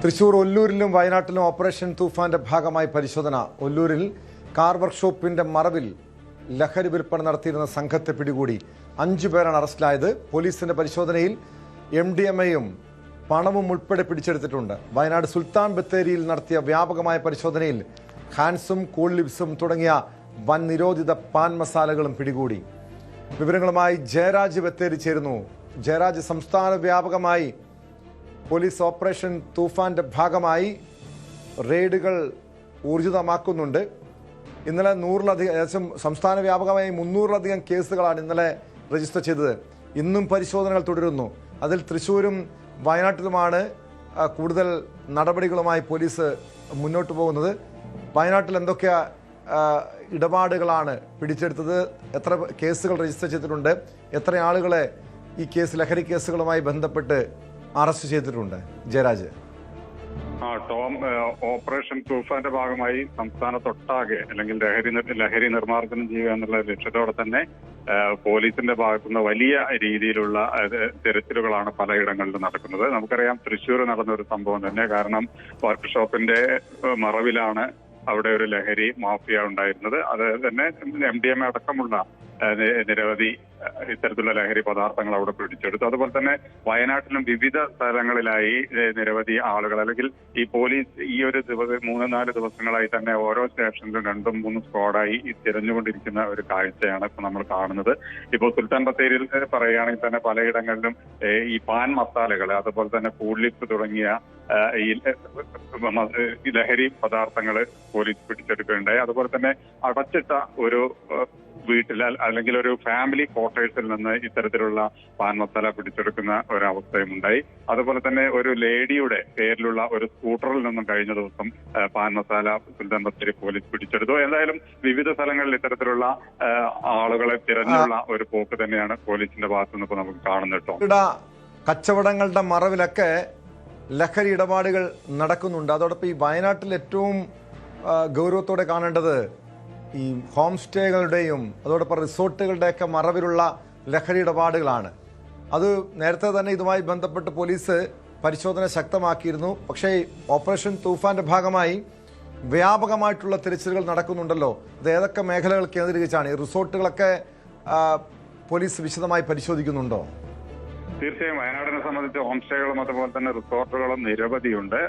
തൃശൂർ ഒല്ലൂരിലും വയനാട്ടിലും ഓപ്പറേഷൻ തൂഫാന്റെ ഭാഗമായി പരിശോധന. ഒല്ലൂരിൽ കാർ വർക്ക്ഷോപ്പിന്റെ മറവിൽ ലഹരി വിൽപ്പന നടത്തിയിരുന്ന സംഘത്തെ പിടികൂടി. 5 പേരാണ് അറസ്റ്റിലായത്. പോലീസിന്റെ പരിശോധനയിൽ MDMA-യും പണവും ഉൾപ്പെടെ പിടിച്ചെടുത്തിട്ടുണ്ട്. വയനാട് സുൽത്താൻ ബത്തേരിയിൽ നടത്തിയ വ്യാപകമായ പരിശോധനയിൽ ഹാൻസും കൂൾ ലിപ്സും തുടങ്ങിയ വൻ നിരോധിത പാൻ മസാലകളും പിടികൂടി. വിവരങ്ങളുമായി ജയരാജ് ബത്തേരി ചേരുന്നു. ജയരാജ്, സംസ്ഥാന വ്യാപകമായി പോലീസ് ഓപ്പറേഷൻ തൂഫാന്റെ ഭാഗമായി റെയ്ഡുകൾ ഊർജിതമാക്കുന്നുണ്ട്. ഇന്നലെ 100-ലധികം, ഏകദേശം സംസ്ഥാന വ്യാപകമായി 300-ലധികം കേസുകളാണ് ഇന്നലെ രജിസ്റ്റർ ചെയ്തത്. ഇന്നും പരിശോധനകൾ തുടരുന്നു. അതിൽ തൃശ്ശൂരും വയനാട്ടിലുമാണ് കൂടുതൽ നടപടികളുമായി പോലീസ് മുന്നോട്ട് പോകുന്നത്. വയനാട്ടിൽ എന്തൊക്കെ ഇടപാടുകളാണ് പിടിച്ചെടുത്തത്? എത്ര കേസുകൾ രജിസ്റ്റർ ചെയ്തിട്ടുണ്ട്? എത്ര ആളുകളെ ഈ കേസ്, ലഹരി കേസുകളുമായി ബന്ധപ്പെട്ട് അറസ്റ്റ് ചെയ്തിട്ടുണ്ട്? ജയരാജ്. ടോം, ഓപ്പറേഷൻ തൂഫാന്റെ ഭാഗമായി സംസ്ഥാനത്തൊട്ടാകെ അല്ലെങ്കിൽ ലഹരി നിർമ്മാർജ്ജനം ചെയ്യുക എന്നുള്ള ലക്ഷ്യത്തോടെ തന്നെ പോലീസിന്റെ ഭാഗത്തുനിന്ന് വലിയ രീതിയിലുള്ള തിരച്ചിലുകളാണ് പലയിടങ്ങളിലും നടക്കുന്നത്. നമുക്കറിയാം, തൃശ്ശൂർ നടന്ന ഒരു സംഭവം തന്നെ. കാരണം വർക്ക്ഷോപ്പിന്റെ മറവിലാണ് അവിടെ ഒരു ലഹരി മാഫിയ ഉണ്ടായിരുന്നത്. അത് തന്നെ MDMA അടക്കമുള്ള നിരവധി ഇത്തരത്തിലുള്ള ലഹരി പദാർത്ഥങ്ങൾ അവിടെ പിടിച്ചെടുത്തു. അതുപോലെ തന്നെ വയനാട്ടിലും വിവിധ സ്ഥലങ്ങളിലായി നിരവധി ആളുകൾ, അല്ലെങ്കിൽ ഈ പോലീസ് ഈ ഒരു 3-4 ദിവസങ്ങളായി തന്നെ ഓരോ സ്റ്റേഷനിലും 2-3 സ്ക്വാഡായി തിരഞ്ഞുകൊണ്ടിരിക്കുന്ന ഒരു കാഴ്ചയാണ് ഇപ്പൊ നമ്മൾ കാണുന്നത്. ഇപ്പോൾ സുൽത്താൻ ബത്തേരിയിൽ പറയുകയാണെങ്കിൽ തന്നെ പലയിടങ്ങളിലും ഈ പാൻ മസാലകൾ, അതുപോലെ തന്നെ കൂൾ ലിപ്സ് തുടങ്ങിയ ഈ ലഹരി പദാർത്ഥങ്ങൾ പോലീസ് പിടിച്ചെടുക്കുകയുണ്ടായി. അതുപോലെ തന്നെ അടച്ചിട്ട ഒരു വീട്ടിൽ അല്ലെങ്കിൽ ഒരു ഫാമിലി ക്വാർട്ടേഴ്സിൽ നിന്ന് ഇത്തരത്തിലുള്ള പാൻ മസാല പിടിച്ചെടുക്കുന്ന ഒരവസ്ഥയും ഉണ്ടായി. അതുപോലെ തന്നെ ഒരു ലേഡിയുടെ പേരിലുള്ള ഒരു സ്കൂട്ടറിൽ നിന്നും കഴിഞ്ഞ ദിവസം പാൻ മസാല സുൽത്താൻ ബത്തേരി പോലീസ് പിടിച്ചെടുത്തു. എന്തായാലും വിവിധ സ്ഥലങ്ങളിൽ ഇത്തരത്തിലുള്ള ആളുകളെ തിരഞ്ഞുള്ള ഒരു പോക്ക് തന്നെയാണ് പോലീസിന്റെ ഭാഗത്തുനിന്ന് ഇപ്പോൾ നമുക്ക് കാണുന്നത്. കേട്ടോ, കച്ചവടങ്ങളുടെ മറവിലൊക്കെ ലഹരി ഇടപാടുകൾ നടക്കുന്നുണ്ട്. അതോടൊപ്പം ഈ വയനാട്ടിൽ ഏറ്റവും ഗൗരവത്തോടെ കാണേണ്ടത് ഈ ഹോം സ്റ്റേകളുടെയും അതോടൊപ്പം റിസോർട്ടുകളുടെയൊക്കെ മറവിലുള്ള ലഹരി ഇടപാടുകളാണ്. അത് നേരത്തെ തന്നെ ഇതുമായി ബന്ധപ്പെട്ട് പോലീസ് പരിശോധന ശക്തമാക്കിയിരുന്നു. പക്ഷേ ഓപ്പറേഷൻ തൂഫാന്റെ ഭാഗമായി വ്യാപകമായിട്ടുള്ള തിരച്ചിലുകൾ നടക്കുന്നുണ്ടല്ലോ. അത് ഏതൊക്കെ മേഖലകൾ കേന്ദ്രീകരിച്ചാണ്? ഈ റിസോർട്ടുകളൊക്കെ പോലീസ് വിശദമായി പരിശോധിക്കുന്നുണ്ടോ? തീർച്ചയായും വയനാടിനെ സംബന്ധിച്ച് ഹോം സ്റ്റേകളും അതുപോലെ തന്നെ റിസോർട്ടുകളും നിരവധിയുണ്ട്.